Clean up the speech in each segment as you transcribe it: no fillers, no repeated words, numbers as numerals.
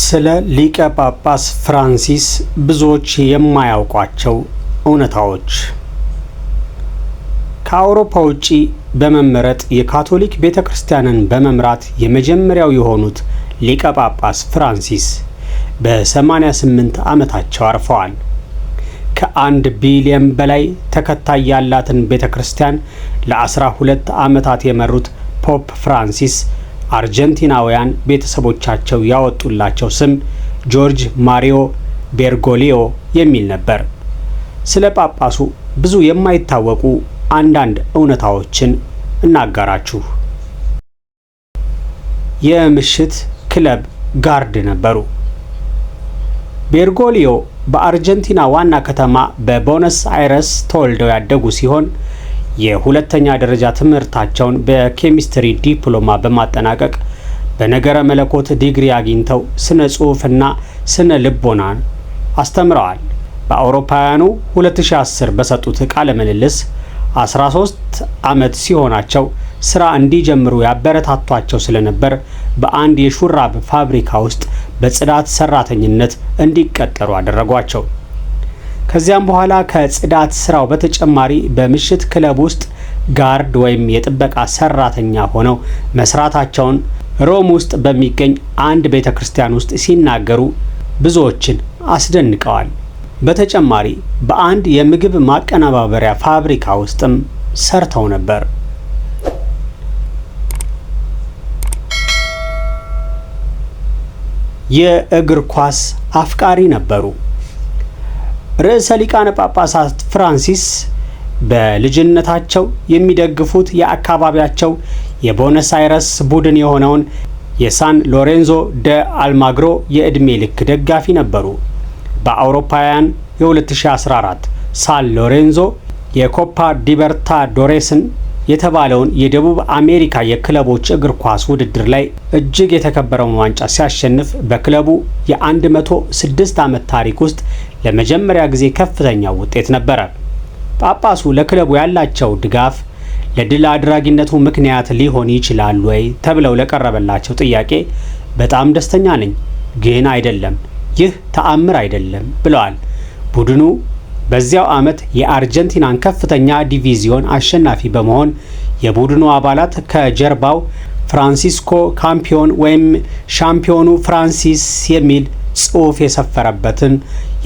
ስለ ሊቀ ጳጳስ ፍራንሲስ ብዙዎች የማያውቋቸው እውነታዎች። ከአውሮፓ ውጪ በመመረጥ የካቶሊክ ቤተክርስቲያንን በመምራት የመጀመሪያው የሆኑት ሊቀ ጳጳስ ፍራንሲስ በ88 ዓመታቸው አርፈዋል። ከ1 ቢሊዮን በላይ ተከታይ ያላትን ቤተክርስቲያን ለ12 ዓመታት የመሩት ፖፕ ፍራንሲስ አርጀንቲናውያን ቤተሰቦቻቸው ያወጡላቸው ስም ጆርጅ ማሪዮ ቤርጎሊዮ የሚል ነበር። ስለ ጳጳሱ ብዙ የማይታወቁ አንዳንድ እውነታዎችን እናጋራችሁ። የምሽት ክለብ ጋርድ ነበሩ። ቤርጎሊዮ በአርጀንቲና ዋና ከተማ በቦነስ አይረስ ተወልደው ያደጉ ሲሆን የሁለተኛ ደረጃ ትምህርታቸውን በኬሚስትሪ ዲፕሎማ በማጠናቀቅ በነገረ መለኮት ዲግሪ አግኝተው ስነ ጽሑፍና ስነ ልቦናን አስተምረዋል። በአውሮፓውያኑ 2010 በሰጡት ቃለ ምልልስ 13 ዓመት ሲሆናቸው ስራ እንዲጀምሩ ያበረታቷቸው ስለነበር በአንድ የሹራብ ፋብሪካ ውስጥ በጽዳት ሰራተኝነት እንዲቀጠሩ አደረጓቸው። ከዚያም በኋላ ከጽዳት ስራው በተጨማሪ በምሽት ክለብ ውስጥ ጋርድ ወይም የጥበቃ ሰራተኛ ሆነው መስራታቸውን ሮም ውስጥ በሚገኝ አንድ ቤተክርስቲያን ውስጥ ሲናገሩ ብዙዎችን አስደንቀዋል። በተጨማሪ በአንድ የምግብ ማቀነባበሪያ ፋብሪካ ውስጥም ሰርተው ነበር። የእግር ኳስ አፍቃሪ ነበሩ። ርዕሰ ሊቃነ ጳጳሳት ፍራንሲስ በልጅነታቸው የሚደግፉት የአካባቢያቸው የቦነስ አይረስ ቡድን የሆነውን የሳን ሎሬንዞ ደ አልማግሮ የዕድሜ ልክ ደጋፊ ነበሩ። በአውሮፓውያን የ2014 ሳን ሎሬንዞ የኮፓ ሊበርታዶሬስን የተባለውን የደቡብ አሜሪካ የክለቦች እግር ኳስ ውድድር ላይ እጅግ የተከበረውን ዋንጫ ሲያሸንፍ በክለቡ የ106 ዓመት ታሪክ ውስጥ ለመጀመሪያ ጊዜ ከፍተኛ ውጤት ነበረ። ጳጳሱ ለክለቡ ያላቸው ድጋፍ ለድል አድራጊነቱ ምክንያት ሊሆን ይችላል ወይ ተብለው ለቀረበላቸው ጥያቄ በጣም ደስተኛ ነኝ፣ ግን አይደለም፣ ይህ ተአምር አይደለም ብለዋል። ቡድኑ በዚያው ዓመት የአርጀንቲናን ከፍተኛ ዲቪዚዮን አሸናፊ በመሆን የቡድኑ አባላት ከጀርባው ፍራንሲስኮ ካምፒዮን ወይም ሻምፒዮኑ ፍራንሲስ የሚል ጽሑፍ የሰፈረበትን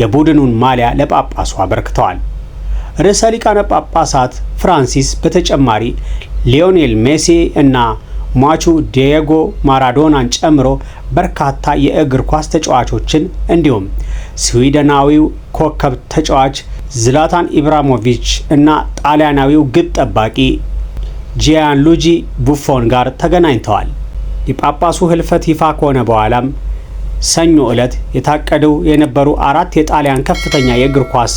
የቡድኑን ማሊያ ለጳጳሱ አበርክተዋል። ርዕሰ ሊቃነ ጳጳሳት ፍራንሲስ በተጨማሪ ሊዮኔል ሜሲ እና ሟቹ ዲየጎ ማራዶናን ጨምሮ በርካታ የእግር ኳስ ተጫዋቾችን እንዲሁም ስዊድናዊው ኮከብ ተጫዋች ዝላታን ኢብራሂሞቪች እና ጣሊያናዊው ግብ ጠባቂ ጂያንሉጂ ቡፎን ጋር ተገናኝተዋል። የጳጳሱ ህልፈት ይፋ ከሆነ በኋላም ሰኞ ዕለት የታቀደው የነበሩ 4 የጣሊያን ከፍተኛ የእግር ኳስ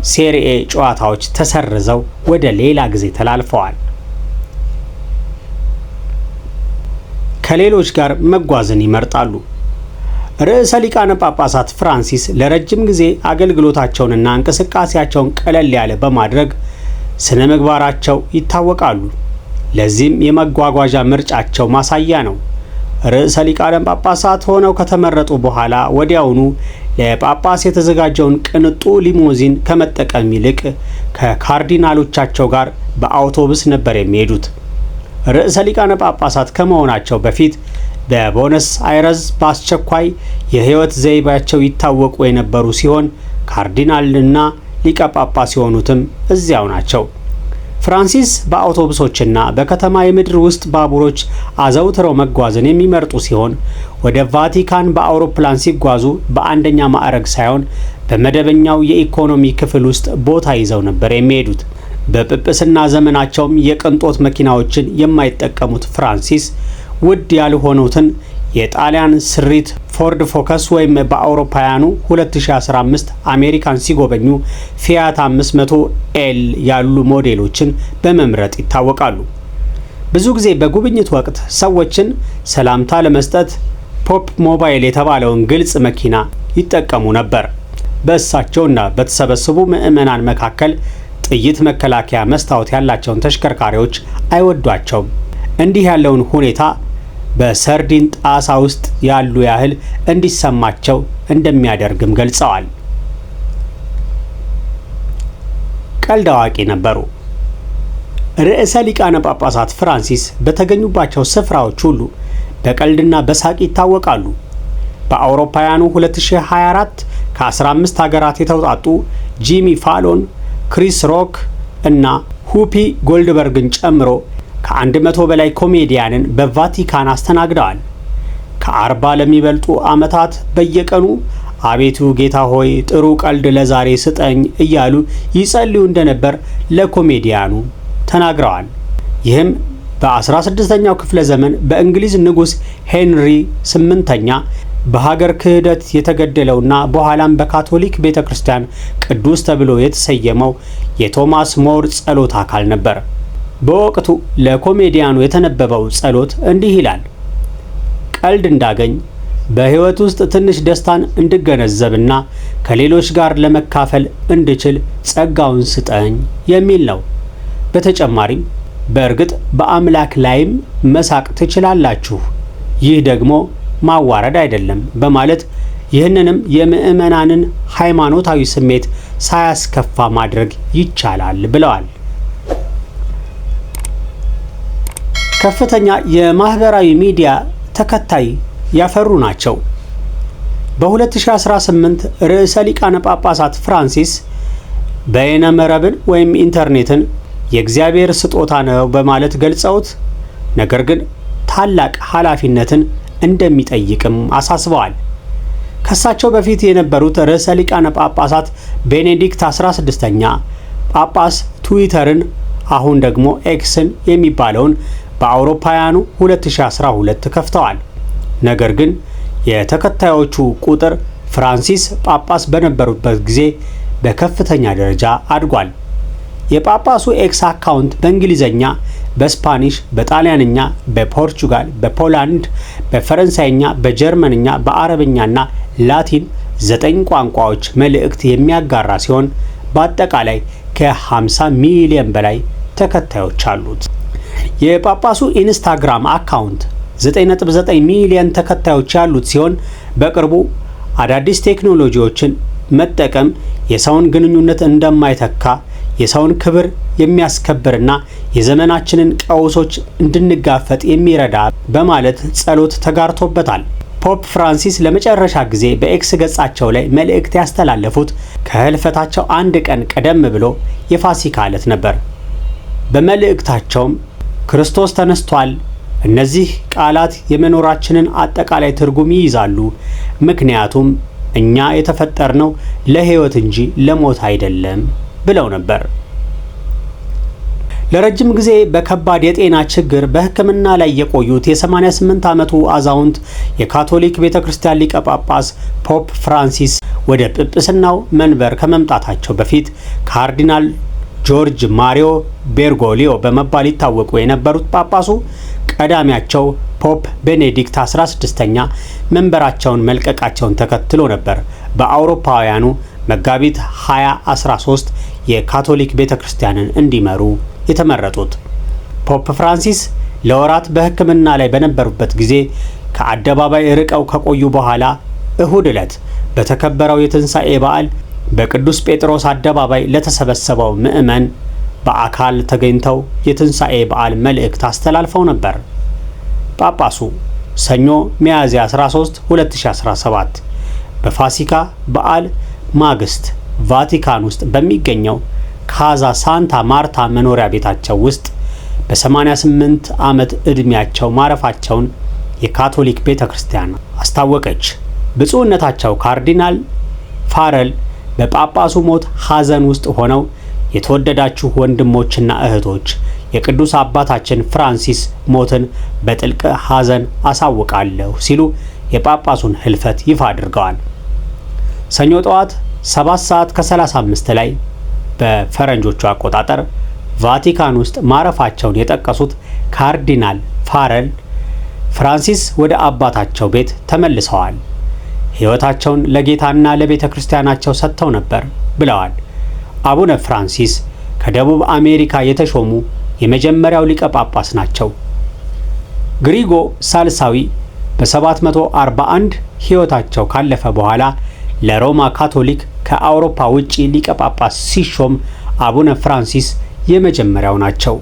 ሴሪኤ ጨዋታዎች ተሰርዘው ወደ ሌላ ጊዜ ተላልፈዋል። ከሌሎች ጋር መጓዝን ይመርጣሉ። ርዕሰ ሊቃነ ጳጳሳት ፍራንሲስ ለረጅም ጊዜ አገልግሎታቸውንና እንቅስቃሴያቸውን ቀለል ያለ በማድረግ ስነ ምግባራቸው ይታወቃሉ። ለዚህም የመጓጓዣ ምርጫቸው ማሳያ ነው። ርዕሰ ሊቃነ ጳጳሳት ሆነው ከተመረጡ በኋላ ወዲያውኑ ለጳጳስ የተዘጋጀውን ቅንጡ ሊሞዚን ከመጠቀም ይልቅ ከካርዲናሎቻቸው ጋር በአውቶቡስ ነበር የሚሄዱት። ርዕሰ ሊቃነ ጳጳሳት ከመሆናቸው በፊት በቦነስ አይረስ በአስቸኳይ የህይወት ዘይቤያቸው ይታወቁ የነበሩ ሲሆን ካርዲናልና ሊቀ ጳጳስ የሆኑትም እዚያው ናቸው። ፍራንሲስ በአውቶቡሶችና በከተማ የምድር ውስጥ ባቡሮች አዘውትረው መጓዝን የሚመርጡ ሲሆን ወደ ቫቲካን በአውሮፕላን ሲጓዙ በአንደኛ ማዕረግ ሳይሆን በመደበኛው የኢኮኖሚ ክፍል ውስጥ ቦታ ይዘው ነበር የሚሄዱት። በጵጵስና ዘመናቸውም የቅንጦት መኪናዎችን የማይጠቀሙት ፍራንሲስ ውድ ያልሆኑትን የጣሊያን ስሪት ፎርድ ፎከስ ወይም በአውሮፓውያኑ 2015 አሜሪካን ሲጎበኙ ፊያት 500 ኤል ያሉ ሞዴሎችን በመምረጥ ይታወቃሉ። ብዙ ጊዜ በጉብኝት ወቅት ሰዎችን ሰላምታ ለመስጠት ፖፕ ሞባይል የተባለውን ግልጽ መኪና ይጠቀሙ ነበር። በእሳቸውና በተሰበሰቡ ምዕመናን መካከል ጥይት መከላከያ መስታወት ያላቸውን ተሽከርካሪዎች አይወዷቸውም። እንዲህ ያለውን ሁኔታ በሰርዲን ጣሳ ውስጥ ያሉ ያህል እንዲሰማቸው እንደሚያደርግም ገልጸዋል። ቀልድ አዋቂ ነበሩ። ርዕሰ ሊቃነ ጳጳሳት ፍራንሲስ በተገኙባቸው ስፍራዎች ሁሉ በቀልድና በሳቅ ይታወቃሉ። በአውሮፓውያኑ 2024 ከ15 ሀገራት የተውጣጡ ጂሚ ፋሎን፣ ክሪስ ሮክ እና ሁፒ ጎልድበርግን ጨምሮ ከ100 በላይ ኮሜዲያንን በቫቲካን አስተናግደዋል። ከ40 ለሚበልጡ ዓመታት በየቀኑ አቤቱ ጌታ ሆይ ጥሩ ቀልድ ለዛሬ ስጠኝ እያሉ ይጸልዩ እንደነበር ለኮሜዲያኑ ተናግረዋል። ይህም በ16ኛው ክፍለ ዘመን በእንግሊዝ ንጉሥ ሄንሪ 8ኛ በሀገር ክህደት የተገደለውና በኋላም በካቶሊክ ቤተክርስቲያን ቅዱስ ተብሎ የተሰየመው የቶማስ ሞር ጸሎት አካል ነበር። በወቅቱ ለኮሜዲያኑ የተነበበው ጸሎት እንዲህ ይላል: ቀልድ እንዳገኝ፣ በሕይወት ውስጥ ትንሽ ደስታን እንድገነዘብና ከሌሎች ጋር ለመካፈል እንድችል ጸጋውን ስጠኝ የሚል ነው። በተጨማሪም በእርግጥ በአምላክ ላይም መሳቅ ትችላላችሁ፣ ይህ ደግሞ ማዋረድ አይደለም በማለት ይህንንም የምዕመናንን ሃይማኖታዊ ስሜት ሳያስከፋ ማድረግ ይቻላል ብለዋል። ከፍተኛ የማህበራዊ ሚዲያ ተከታይ ያፈሩ ናቸው። በ2018 ርዕሰ ሊቃነ ጳጳሳት ፍራንሲስ በይነ መረብን ወይም ኢንተርኔትን የእግዚአብሔር ስጦታ ነው በማለት ገልጸውት፣ ነገር ግን ታላቅ ኃላፊነትን እንደሚጠይቅም አሳስበዋል። ከሳቸው በፊት የነበሩት ርዕሰ ሊቃነ ጳጳሳት ቤኔዲክት 16ኛ ጳጳስ ትዊተርን፣ አሁን ደግሞ ኤክስን የሚባለውን በአውሮፓውያኑ 2012 ከፍተዋል። ነገር ግን የተከታዮቹ ቁጥር ፍራንሲስ ጳጳስ በነበሩበት ጊዜ በከፍተኛ ደረጃ አድጓል። የጳጳሱ ኤክስ አካውንት በእንግሊዘኛ፣ በስፓኒሽ፣ በጣሊያንኛ፣ በፖርቹጋል፣ በፖላንድ፣ በፈረንሳይኛ፣ በጀርመንኛ፣ በአረብኛና ላቲን 9 ቋንቋዎች መልእክት የሚያጋራ ሲሆን በአጠቃላይ ከ50 ሚሊዮን በላይ ተከታዮች አሉት። የጳጳሱ ኢንስታግራም አካውንት 9.9 ሚሊዮን ተከታዮች ያሉት ሲሆን በቅርቡ አዳዲስ ቴክኖሎጂዎችን መጠቀም የሰውን ግንኙነት እንደማይተካ፣ የሰውን ክብር የሚያስከብርና የዘመናችንን ቀውሶች እንድንጋፈጥ የሚረዳ በማለት ጸሎት ተጋርቶበታል። ፖፕ ፍራንሲስ ለመጨረሻ ጊዜ በኤክስ ገጻቸው ላይ መልእክት ያስተላለፉት ከህልፈታቸው አንድ ቀን ቀደም ብሎ የፋሲካ ዕለት ነበር። በመልእክታቸውም ክርስቶስ ተነስቷል፣ እነዚህ ቃላት የመኖራችንን አጠቃላይ ትርጉም ይይዛሉ፣ ምክንያቱም እኛ የተፈጠርነው ለሕይወት እንጂ ለሞት አይደለም ብለው ነበር። ለረጅም ጊዜ በከባድ የጤና ችግር በሕክምና ላይ የቆዩት የ88 ዓመቱ አዛውንት የካቶሊክ ቤተክርስቲያን ሊቀ ጳጳስ ፖፕ ፍራንሲስ ወደ ጵጵስናው መንበር ከመምጣታቸው በፊት ካርዲናል ጆርጅ ማሪዮ ቤርጎሊዮ በመባል ይታወቁ የነበሩት ጳጳሱ ቀዳሚያቸው ፖፕ ቤኔዲክት 16ኛ መንበራቸውን መልቀቃቸውን ተከትሎ ነበር በአውሮፓውያኑ መጋቢት 2013 የካቶሊክ ቤተክርስቲያንን እንዲመሩ የተመረጡት። ፖፕ ፍራንሲስ ለወራት በሕክምና ላይ በነበሩበት ጊዜ ከአደባባይ ርቀው ከቆዩ በኋላ እሁድ ዕለት በተከበረው የትንሣኤ በዓል በቅዱስ ጴጥሮስ አደባባይ ለተሰበሰበው ምዕመን በአካል ተገኝተው የትንሣኤ በዓል መልእክት አስተላልፈው ነበር። ጳጳሱ ሰኞ ሚያዝያ 13 2017 በፋሲካ በዓል ማግስት ቫቲካን ውስጥ በሚገኘው ካዛ ሳንታ ማርታ መኖሪያ ቤታቸው ውስጥ በ88 ዓመት ዕድሜያቸው ማረፋቸውን የካቶሊክ ቤተክርስቲያን አስታወቀች። ብፁዕነታቸው ካርዲናል ፋረል በጳጳሱ ሞት ሐዘን ውስጥ ሆነው የተወደዳችሁ ወንድሞችና እህቶች የቅዱስ አባታችን ፍራንሲስ ሞትን በጥልቅ ሐዘን አሳውቃለሁ ሲሉ የጳጳሱን ህልፈት ይፋ አድርገዋል። ሰኞ ጠዋት 7:35 ላይ በፈረንጆቹ አቆጣጠር ቫቲካን ውስጥ ማረፋቸውን የጠቀሱት ካርዲናል ፋረል ፍራንሲስ ወደ አባታቸው ቤት ተመልሰዋል፣ ሕይወታቸውን ለጌታና ለቤተ ክርስቲያናቸው ሰጥተው ነበር ብለዋል። አቡነ ፍራንሲስ ከደቡብ አሜሪካ የተሾሙ የመጀመሪያው ሊቀ ጳጳስ ናቸው። ግሪጎ ሳልሳዊ በ741 ሕይወታቸው ካለፈ በኋላ ለሮማ ካቶሊክ ከአውሮፓ ውጪ ሊቀ ጳጳስ ሲሾም አቡነ ፍራንሲስ የመጀመሪያው ናቸው።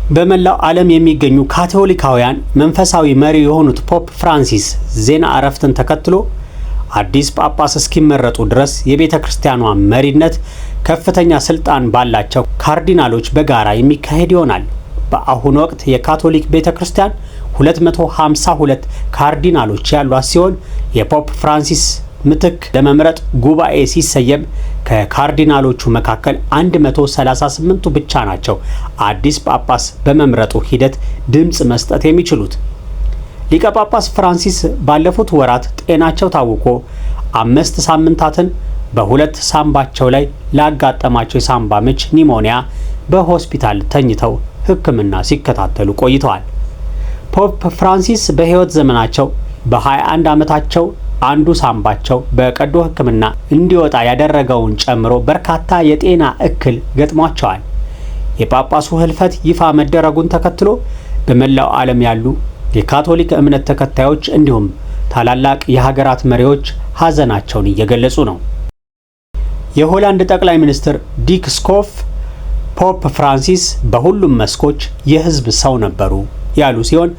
በመላው ዓለም የሚገኙ ካቶሊካውያን መንፈሳዊ መሪ የሆኑት ፖፕ ፍራንሲስ ዜና እረፍትን ተከትሎ አዲስ ጳጳስ እስኪመረጡ ድረስ የቤተ ክርስቲያኗ መሪነት ከፍተኛ ስልጣን ባላቸው ካርዲናሎች በጋራ የሚካሄድ ይሆናል። በአሁኑ ወቅት የካቶሊክ ቤተ ክርስቲያን 252 ካርዲናሎች ያሏት ሲሆን የፖፕ ፍራንሲስ ምትክ ለመምረጥ ጉባኤ ሲሰየም ከካርዲናሎቹ መካከል 138ቱ ብቻ ናቸው አዲስ ጳጳስ በመምረጡ ሂደት ድምጽ መስጠት የሚችሉት። ሊቀ ጳጳስ ፍራንሲስ ባለፉት ወራት ጤናቸው ታውቆ 5 ሳምንታትን በሁለት ሳምባቸው ላይ ላጋጠማቸው የሳምባ ምች ኒሞኒያ በሆስፒታል ተኝተው ሕክምና ሲከታተሉ ቆይተዋል። ፖፕ ፍራንሲስ በሕይወት ዘመናቸው በ21 ዓመታቸው አንዱ ሳምባቸው በቀዶ ሕክምና እንዲወጣ ያደረገውን ጨምሮ በርካታ የጤና እክል ገጥሟቸዋል። የጳጳሱ ህልፈት ይፋ መደረጉን ተከትሎ በመላው ዓለም ያሉ የካቶሊክ እምነት ተከታዮች እንዲሁም ታላላቅ የሀገራት መሪዎች ሐዘናቸውን እየገለጹ ነው። የሆላንድ ጠቅላይ ሚኒስትር ዲክ ስኮፍ ፖፕ ፍራንሲስ በሁሉም መስኮች የህዝብ ሰው ነበሩ ያሉ ሲሆን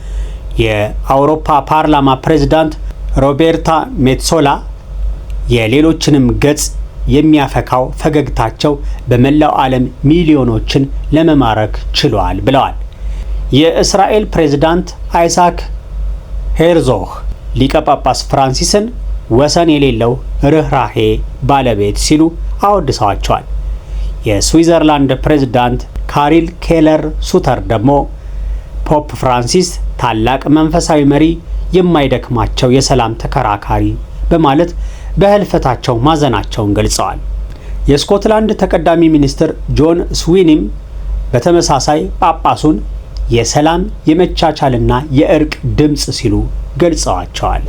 የአውሮፓ ፓርላማ ፕሬዝዳንት ሮቤርታ ሜትሶላ የሌሎችንም ገጽ የሚያፈካው ፈገግታቸው በመላው ዓለም ሚሊዮኖችን ለመማረክ ችሏል ብለዋል። የእስራኤል ፕሬዝዳንት አይሳክ ሄርዞግ ሊቀ ጳጳስ ፍራንሲስን ወሰን የሌለው ርኅራሄ ባለቤት ሲሉ አወድሰዋቸዋል። የስዊዘርላንድ ፕሬዝዳንት ካሪል ኬለር ሱተር ደግሞ ፖፕ ፍራንሲስ ታላቅ መንፈሳዊ መሪ፣ የማይደክማቸው የሰላም ተከራካሪ በማለት በህልፈታቸው ማዘናቸውን ገልጸዋል። የስኮትላንድ ተቀዳሚ ሚኒስትር ጆን ስዊኒም በተመሳሳይ ጳጳሱን የሰላም የመቻቻልና የእርቅ ድምጽ ሲሉ ገልጸዋቸዋል።